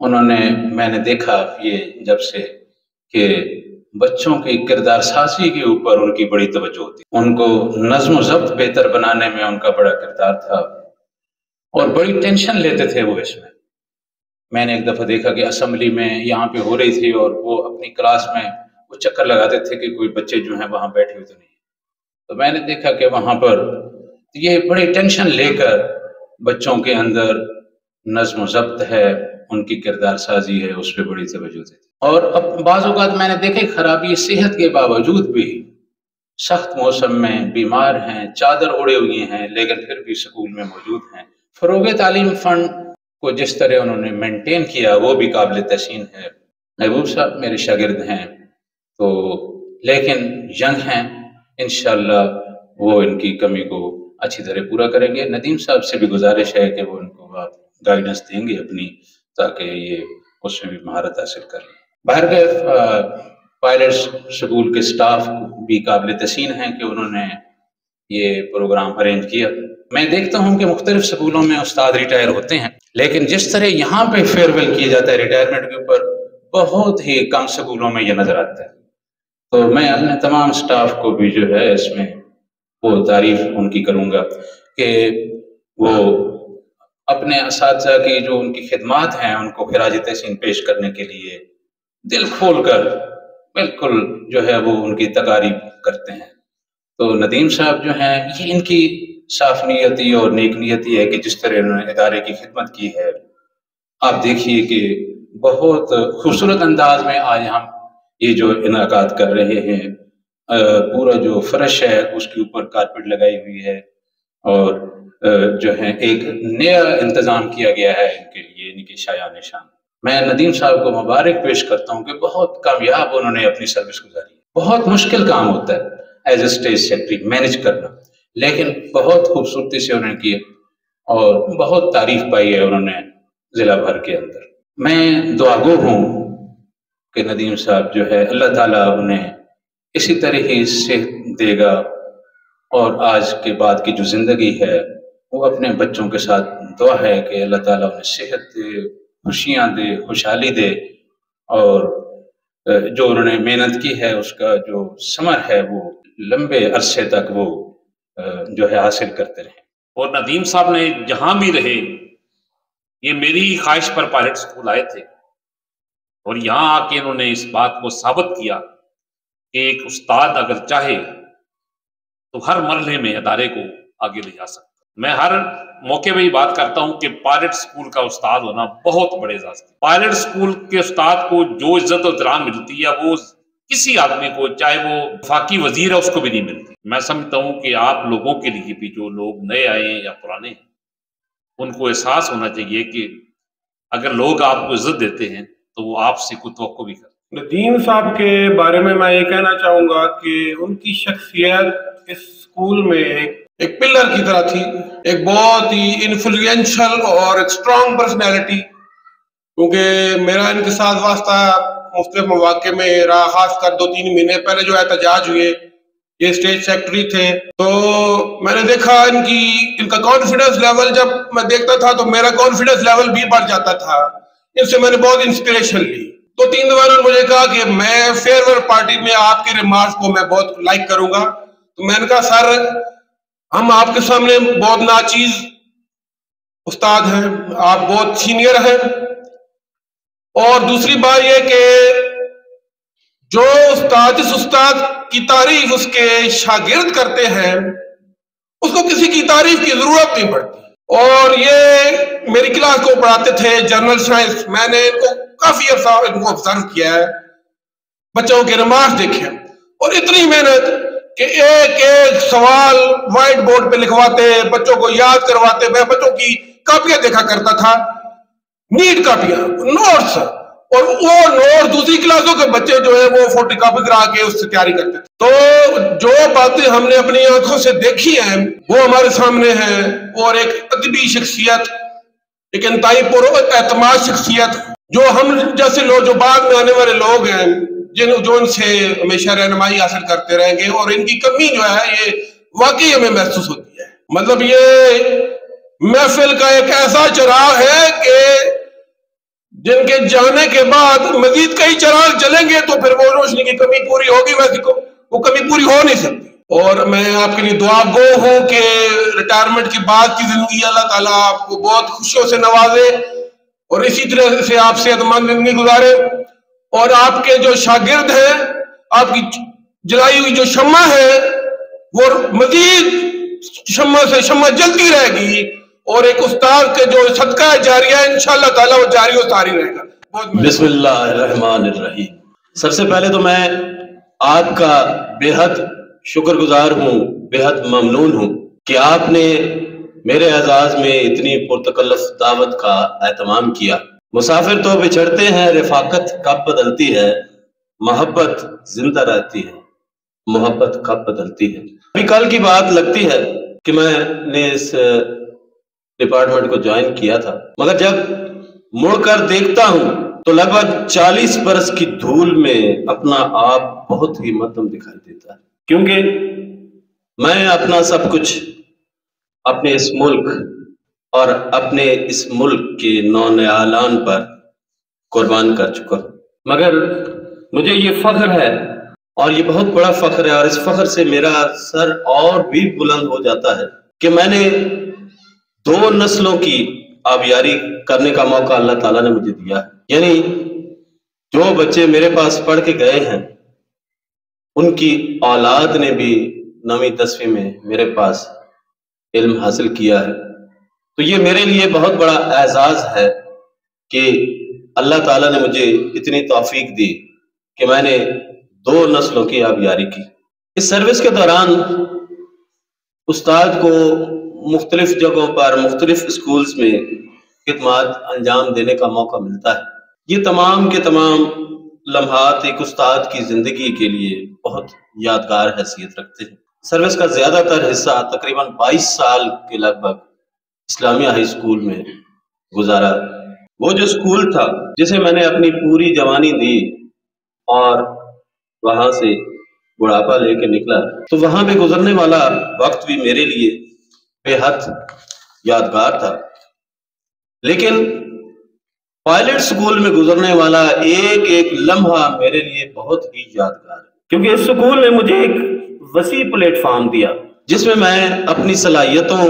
میں نے دیکھا یہ جب سے کہ بچوں کی کردار سازی کے اوپر ان کی بڑی توجہ ہوتی، ان کو نظم و ضبط بہتر بنانے میں ان کا بڑا کردار تھا، اور بڑی ٹینشن لیتے تھے وہ اس میں نے ایک دفعہ دیکھا کہ اسمبلی میں یہاں پہ ہو رہی تھی اور وہ اپنی کلاس میں وہ چکر لگاتے تھے کہ کوئی بچے جو ہیں وہاں بیٹھے ہوئے تو نہیں، تو میں نے دیکھا کہ وہاں پر یہ بڑی ٹینشن لے کر بچوں کے اندر نظم و ضبط ہے، ان کی کردار سازی ہے، اس پہ بڑی توجہ دیتے، اور اب بعض اوقات میں نے دیکھے خرابی صحت کے باوجود بھی سخت موسم میں بیمار ہیں، چادر اوڑے ہوئے ہیں، لیکن پھر بھی اسکول میں موجود ہیں۔ فروغ تعلیم فنڈ کو جس طرح انہوں نے مینٹین کیا وہ بھی قابل تحسین ہے۔ محبوب صاحب میرے شاگرد ہیں تو لیکن ینگ ہیں، انشاءاللہ وہ ان کی کمی کو اچھی طرح پورا کریں گے۔ ندیم صاحب سے بھی گزارش ہے کہ وہ ان کو آپ گائیڈنس دیں گے اپنی، تاکہ یہ اس میں بھی مہارت حاصل کر لیں۔ بہرکیف پائلٹس اسکول کے سٹاف بھی قابل تحسین ہیں کہ انہوں نے یہ پروگرام ارینج کیا۔ میں دیکھتا ہوں کہ مختلف سکولوں میں استاد ریٹائر ہوتے ہیں، لیکن جس طرح یہاں پہ فیئر ویل کیا جاتا ہے ریٹائرمنٹ کے اوپر، بہت ہی کم سکولوں میں یہ نظر آتا ہے۔ تو میں اپنے تمام سٹاف کو بھی جو ہے اس میں وہ تعریف ان کی کروں گا کہ وہ اپنے اساتذہ کی جو ان کی خدمات ہیں ان کو خراج تحسین پیش کرنے کے لیے دل کھول کر بالکل جو ہے وہ ان کی تقاریب کرتے ہیں۔ تو ندیم صاحب جو ہیں یہ ان کی صاف نیتی اور نیک نیتی ہے کہ جس طرح انہوں نے ادارے کی خدمت کی ہے، آپ دیکھیے کہ بہت خوبصورت انداز میں آج ہم یہ جو انعقاد کر رہے ہیں، پورا جو فرش ہے اس کے اوپر کارپیٹ لگائی ہوئی ہے، اور جو ہے ایک نیا انتظام کیا گیا ہے ان کے لیے، ان کی شایان نشان۔ میں ندیم صاحب کو مبارک پیش کرتا ہوں کہ بہت کامیاب انہوں نے اپنی سروس گزاری۔ بہت مشکل کام ہوتا ہے as a stage secretary manage کرنا، لیکن بہت خوبصورتی سے انہوں نے کیا اور بہت تعریف پائی ہے انہوں نے ضلع بھر کے اندر۔ میں دعا گو ہوں کہ ندیم صاحب جو ہے اللہ تعالیٰ انہیں اسی طرح ہی صحت دے گا، اور آج کے بعد کی جو زندگی ہے وہ اپنے بچوں کے ساتھ دعا ہے کہ اللہ تعالیٰ انہیں صحت دے، خوشیاں دے، خوشحالی دے، اور جو انہوں نے محنت کی ہے اس کا جو ثمر ہے وہ لمبے عرصے تک وہ جو ہے حاصل کرتے رہیں۔ اور ندیم صاحب نے جہاں بھی رہے، یہ میری ہی خواہش پر پائلٹ اسکول آئے تھے، اور یہاں آ کے انہوں نے اس بات کو ثابت کیا کہ ایک استاد اگر چاہے تو ہر مرحلے میں ادارے کو آگے لے جا سکتا۔ میں ہر موقع پہ یہ بات کرتا ہوں کہ پائلٹ اسکول کا استاد ہونا بہت بڑے اعزاز ہے۔ پائلٹ اسکول کے استاد کو جو عزت و احترام ملتی ہے وہ کسی آدمی کو، چاہے وہ وفاقی وزیر ہے، اس کو بھی نہیں ملتی۔ میں سمجھتا ہوں کہ آپ لوگوں کے لیے بھی، جو لوگ نئے آئے ہیں یا پرانے ہیں، ان کو احساس ہونا چاہیے کہ اگر لوگ آپ کو عزت دیتے ہیں تو وہ آپ سے کوئی توقع بھی کرتے ہیں۔ ندیم صاحب کے بارے میں یہ کہنا چاہوں گا کہ ان کی شخصیت اس اسکول میں ایک پلر کی طرح تھی، ایک بہت ہی انفلوئنشل اور ایک اسٹرانگ پرسنالٹی، کیونکہ میرا ان کے ساتھ واسطہ مختلف مواقع میں رہا، خاص کر 2-3 مہینے پہلے جو احتجاج ہوئے، یہ اسٹیج سیکرٹری تھے، تو میں نے دیکھا ان کا کانفیڈنس لیول، جب میں دیکھتا تھا تو میرا کانفیڈنس لیول بھی بڑھ جاتا تھا۔ ان سے میں نے بہت انسپریشن لی۔ 2-3 دفعہ انہوں نے مجھے کہا کہ میں فیئرویل پارٹی میں آپ کے ریمارکس کو میں بہت لائک کروں گا، تو میں نے کہا سر ہم آپ کے سامنے بہت ناچیز استاد ہیں، آپ بہت سینئر ہیں، اور دوسری بات یہ کہ جو استاد، جس استاد کی تعریف اس کے شاگرد کرتے ہیں، اس کو کسی کی تعریف کی ضرورت نہیں پڑتی۔ اور یہ میری کلاس کو پڑھاتے تھے جنرل سائنس، میں نے ان کو کافی عرصہ ان کو آبزرو کیا ہے، بچوں کے ریمارکس دیکھے، اور اتنی محنت کہ ایک ایک سوال وائٹ بورڈ پہ لکھواتے، بچوں کو یاد کرواتے۔ میں بچوں کی کاپیاں دیکھا کرتا تھا، نیٹ کاپیاں، نوٹس، اور وہ نوٹ دوسری کلاسوں کے بچے جو ہے وہ فوٹو کاپی کرا کے اس سے تیاری کرتے تھے۔ تو جو باتیں ہم نے اپنی آنکھوں سے دیکھی ہیں وہ ہمارے سامنے ہیں، اور ایک ادبی شخصیت، ایک انتہائی پر اعتماد شخصیت، جو ہم جیسے لوگ، جو بعد میں آنے والے لوگ ہیں، جو ان سے ہمیشہ رہنمائی حاصل کرتے رہیں گے، اور ان کی کمی جو ہے یہ واقعی ہمیں محسوس ہوتی ہے۔ مطلب یہ محفل کا ایک ایسا چراغ ہے کہ جن کے جانے کے بعد مزید کئی چراغ جلیں گے تو پھر وہ روشنی کی کمی پوری ہوگی، ویسے کو وہ کمی پوری ہو نہیں سکتی۔ اور میں آپ کے لیے دعا گو ہوں کہ ریٹائرمنٹ کے بعد کی زندگی اللہ تعالیٰ آپ کو بہت خوشیوں سے نوازے اور اسی طرح سے آپ صحت مند زندگی گزارے، اور آپ کے جو شاگرد ہیں، آپ کی جلائی ہوئی جو شمع ہے وہ مزید شمع سے شمع جلتی رہے گی، اور ایک استاد کے جو صدقہ جاریہ ہے انشاءاللہ تعالیٰ وہ جاری و ساری رہے گا۔ بسم اللہ الرحمن الرحیم۔ سب سے پہلے تو میں آپ کا بے حد شکر گزار ہوں، بے حد ممنون ہوں کہ آپ نے میرے اعزاز میں اتنی پرتکلف دعوت کا اہتمام کیا۔ مسافر تو بچھڑتے ہیں، رفاقت کب بدلتی ہے، محبت زندہ رہتی ہے، محبت کب بدلتی ہے۔ ابھی کل کی بات لگتی ہے کہ میں نے اس ڈپارٹمنٹ کو جوائن کیا تھا، مگر جب مڑ کر دیکھتا ہوں تو لگ بھگ 40 برس کی دھول میں اپنا آپ بہت ہی مدھم دکھائی دیتا ہے، کیونکہ میں اپنا سب کچھ اپنے اس ملک اور اپنے اس ملک کے نونہالان پر قربان کر چکا ہوں۔ مگر مجھے یہ فخر ہے، اور یہ بہت بڑا فخر ہے، اور اس فخر سے میرا سر اور بھی بلند ہو جاتا ہے کہ میں نے 2 نسلوں کی آبیاری کرنے کا موقع اللہ تعالیٰ نے مجھے دیا ہے۔ یعنی جو بچے میرے پاس پڑھ کے گئے ہیں ان کی اولاد نے بھی 9ویں 10ویں میں میرے پاس علم حاصل کیا ہے، تو یہ میرے لیے بہت بڑا اعزاز ہے کہ اللہ تعالیٰ نے مجھے اتنی توفیق دی کہ میں نے 2 نسلوں کی آبیاری کی۔ اس سروس کے دوران استاد کو مختلف جگہوں پر مختلف اسکولز میں خدمات انجام دینے کا موقع ملتا ہے۔ یہ تمام کے تمام لمحات ایک استاد کی زندگی کے لیے بہت یادگار حیثیت رکھتے ہیں۔ سروس کا زیادہ تر حصہ تقریباً 22 سال کے لگ بھگ اسلامیہ ہائی اسکول میں گزارا۔ وہ جو اسکول تھا جسے میں نے اپنی پوری جوانی دی اور وہاں سے بڑھاپا لے کے نکلا، تو وہاں پہ گزرنے والا وقت بھی میرے لیے بے حد یادگار تھا۔ لیکن پائلٹ اسکول میں گزرنے والا ایک ایک لمحہ میرے لیے بہت ہی یادگار ہے، کیونکہ اس اسکول نے مجھے ایک وسیع پلیٹ فارم دیا جس میں میں اپنی صلاحیتوں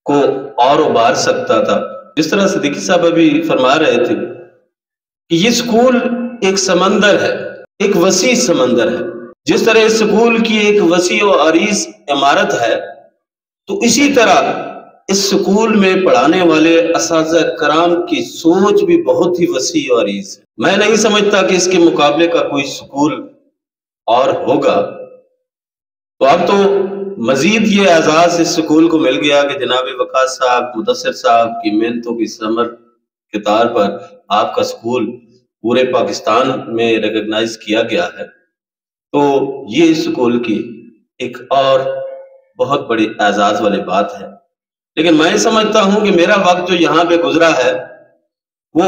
کو اور ابھار سکتا تھا۔ جس طرح صدیقی صاحب ابھی فرما رہے تھے کہ یہ اسکول ایک سمندر ہے، ایک وسیع سمندر ہے۔ جس طرح اس اسکول کی ایک وسیع و عریض عمارت ہے، تو اسی طرح اس اسکول میں پڑھانے والے اساتذہ کرام کی سوچ بھی بہت ہی وسیع و عریض ہے۔ میں نہیں سمجھتا کہ اس کے مقابلے کا کوئی اسکول اور ہوگا۔ تو اب تو مزید یہ اعزاز اس اسکول کو مل گیا کہ جناب وقاص صاحب، مدثر صاحب کی محنتوں کی ثمر کے طور پر آپ کا اسکول پورے پاکستان میں ریکگنائز کیا گیا ہے۔ تو یہ اس اسکول کی ایک اور بہت بڑی اعزاز والی بات ہے۔ لیکن میں سمجھتا ہوں کہ میرا وقت جو یہاں پہ گزرا ہے وہ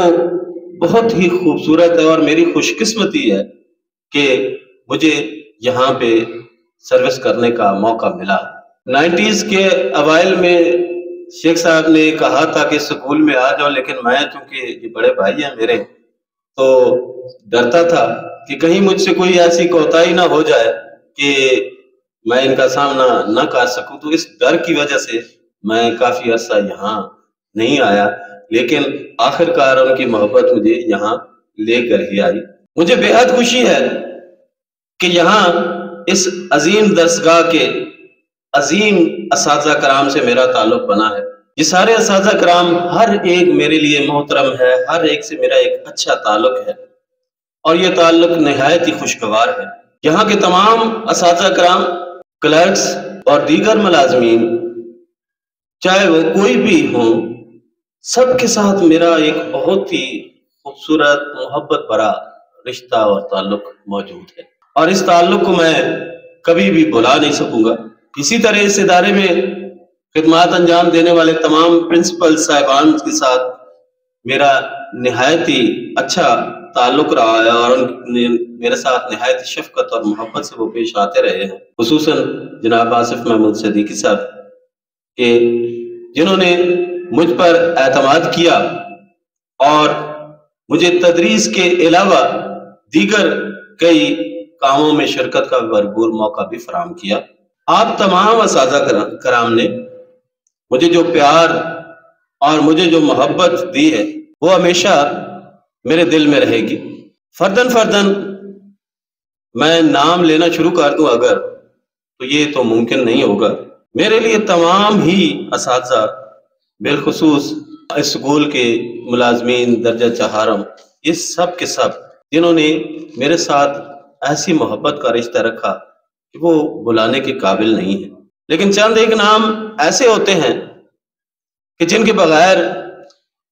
بہت ہی خوبصورت ہے، اور میری خوش قسمتی ہے کہ مجھے یہاں پہ سروس کرنے کا موقع ملا۔ 90s کے اوائل میں شیخ صاحب نے کہا تھا کہ اسکول میں آ جاؤ، لیکن میں چونکہ یہ بڑے بھائی ہیں میرے، تو ڈرتا تھا کہ کہیں مجھ سے کوئی ایسی کوتاہی نہ ہو جائے کہ میں ان کا سامنا نہ کر سکوں۔ تو اس ڈر کی وجہ سے میں کافی عرصہ یہاں نہیں آیا، لیکن آخر کار ان کی محبت مجھے یہاں لے کر ہی آئی۔ مجھے بے حد خوشی ہے کہ یہاں اس عظیم درسگاہ کے عظیم اساتذہ کرام سے میرا تعلق بنا ہے۔ یہ سارے اساتذہ کرام ہر ایک میرے لیے محترم ہے، ہر ایک سے میرا ایک اچھا تعلق ہے، اور یہ تعلق نہایت ہی خوشگوار ہے۔ یہاں کے تمام اساتذہ کرام، کلرکس اور دیگر ملازمین، چاہے وہ کوئی بھی ہوں، سب کے ساتھ میرا ایک بہت ہی خوبصورت محبت بھرا رشتہ اور تعلق موجود ہے، اور اس تعلق کو میں کبھی بھی بھلا نہیں سکوں گا۔ اسی طرح اس ادارے میں خدمات انجام دینے والے تمام پرنسپل صاحبان کے ساتھ میرا نہایت ہی اچھا تعلق رہا ہے، اور ان نے میرے ساتھ نہایت شفقت اور محبت سے وہ پیش آتے رہے ہیں، خصوصاً جناب آصف محمود صدیقی صاحب کہ جنہوں نے مجھ پر اعتماد کیا اور مجھے تدریس کے علاوہ دیگر کئی کاموں میں شرکت کا بھرپور موقع بھی فراہم کیا۔ آپ تمام اساتذہ کرام نے مجھے جو پیار اور مجھے جو محبت دی ہے وہ ہمیشہ میرے دل میں رہے گی۔ فرداً میں نام لینا شروع کر دوں اگر، تو یہ تو ممکن نہیں ہوگا۔ میرے لیے تمام ہی اساتذہ، بالخصوص اسکول کے ملازمین درجہ چہارم، یہ سب کے سب جنہوں نے میرے ساتھ ایسی محبت کا رشتہ رکھا کہ وہ بلانے کے قابل نہیں ہے، لیکن چند ایک نام ایسے ہوتے ہیں کہ جن کے بغیر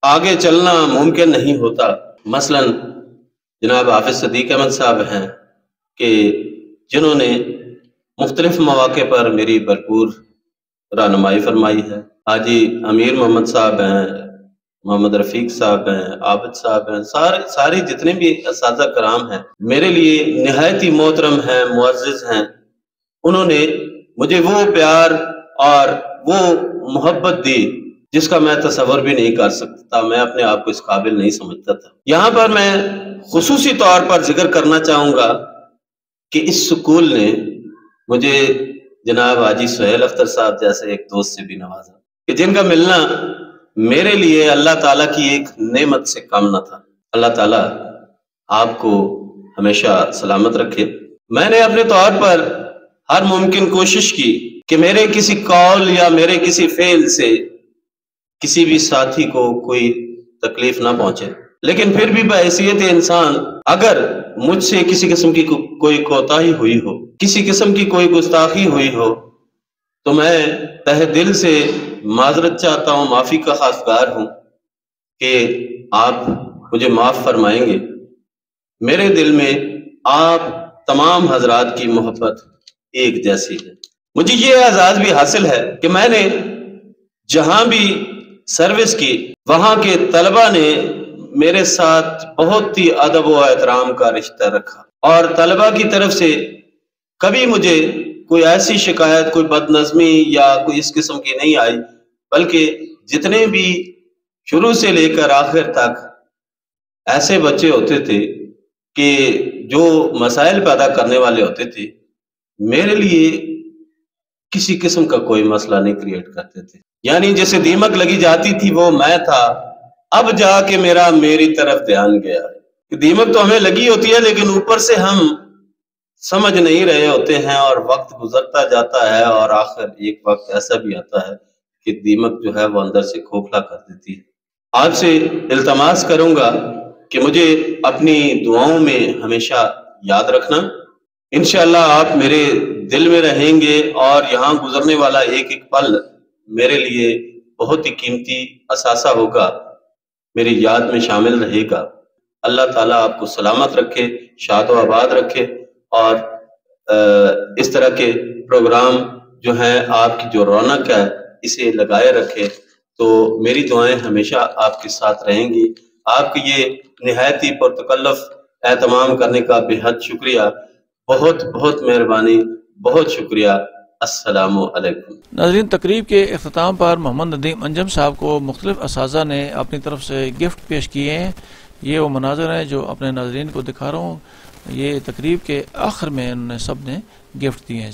آگے چلنا ممکن نہیں ہوتا۔ مثلا جناب حافظ صدیق احمد صاحب ہیں کہ جنہوں نے مختلف مواقع پر میری بھرپور رہنمائی فرمائی ہے۔ حاجی امیر محمد صاحب ہیں، محمد رفیق صاحب ہیں، عابد صاحب ہیں، سارے جتنے بھی اساتذہ کرام ہیں میرے لیے نہایت ہی محترم ہیں، معزز ہیں۔ انہوں نے مجھے وہ پیار اور وہ محبت دی جس کا میں تصور بھی نہیں کر سکتا، میں اپنے آپ کو اس قابل نہیں سمجھتا تھا۔ یہاں پر میں خصوصی طور پر ذکر کرنا چاہوں گا کہ اس سکول نے مجھے جناب حاجی سہیل اختر صاحب جیسے ایک دوست سے بھی نوازا کہ جن کا ملنا میرے لیے اللہ تعالیٰ کی ایک نعمت سے کم نہ تھا۔ اللہ تعالیٰ آپ کو ہمیشہ سلامت رکھے۔ میں نے اپنے طور پر ہر ممکن کوشش کی کہ میرے کسی قول یا میرے کسی فعل سے کسی بھی ساتھی کو کوئی تکلیف نہ پہنچے، لیکن پھر بھی بحیثیت انسان اگر مجھ سے کسی قسم کی کوئی کوتاہی ہوئی ہو، کسی قسم کی کوئی گستاخی ہوئی ہو، تو میں تہ دل سے معذرت چاہتا ہوں، معافی کا خواستگار ہوں کہ آپ مجھے معاف فرمائیں گے۔ میرے دل میں آپ تمام حضرات کی محبت ایک جیسی ہے۔ مجھے یہ اعزاز بھی حاصل ہے کہ میں نے جہاں بھی سروس کی وہاں کے طلبہ نے میرے ساتھ بہت ہی ادب و احترام کا رشتہ رکھا، اور طلبہ کی طرف سے کبھی مجھے کوئی ایسی شکایت، کوئی بد نظمی یا کوئی اس قسم کی نہیں آئی، بلکہ جتنے بھی شروع سے لے کر آخر تک ایسے بچے ہوتے تھے کہ جو مسائل پیدا کرنے والے ہوتے تھے، میرے لیے کسی قسم کا کوئی مسئلہ نہیں کریٹ کرتے تھے۔ یعنی جیسے دیمک لگی جاتی تھی وہ میں تھا، اب جا کے میری طرف دھیان گیا کہ دیمک تو ہمیں لگی ہوتی ہے لیکن اوپر سے ہم سمجھ نہیں رہے ہوتے ہیں، اور وقت گزرتا جاتا ہے اور آخر ایک وقت ایسا بھی آتا ہے کہ دیمک جو ہے وہ اندر سے کھوکھلا کر دیتی ہے۔ آپ سے التماس کروں گا کہ مجھے اپنی دعاؤں میں ہمیشہ یاد رکھنا۔ انشاءاللہ آپ میرے دل میں رہیں گے، اور یہاں گزرنے والا ایک ایک پل میرے لیے بہت ہی قیمتی اثاثہ ہوگا، میری یاد میں شامل رہے گا۔ اللہ تعالیٰ آپ کو سلامت رکھے، شاد و آباد رکھے، اور اس طرح کے پروگرام جو ہیں آپ کی جو رونق ہے اسے لگائے رکھے۔ تو میری دعائیں ہمیشہ آپ کے ساتھ رہیں گی۔ آپ کی یہ نہایت ہی پرتکلف اہتمام کرنے کا بے حد شکریہ، بہت بہت مہربانی، بہت شکریہ۔ السلام علیکم۔ ناظرین، تقریب کے اختتام پر محمد ندیم انجم صاحب کو مختلف اساتذہ نے اپنی طرف سے گفٹ پیش کیے ہیں۔ یہ وہ مناظر ہیں جو اپنے ناظرین کو دکھا رہا ہوں۔ یہ تقریب کے آخر میں انہوں نے سب نے گفٹ دیے ہیں۔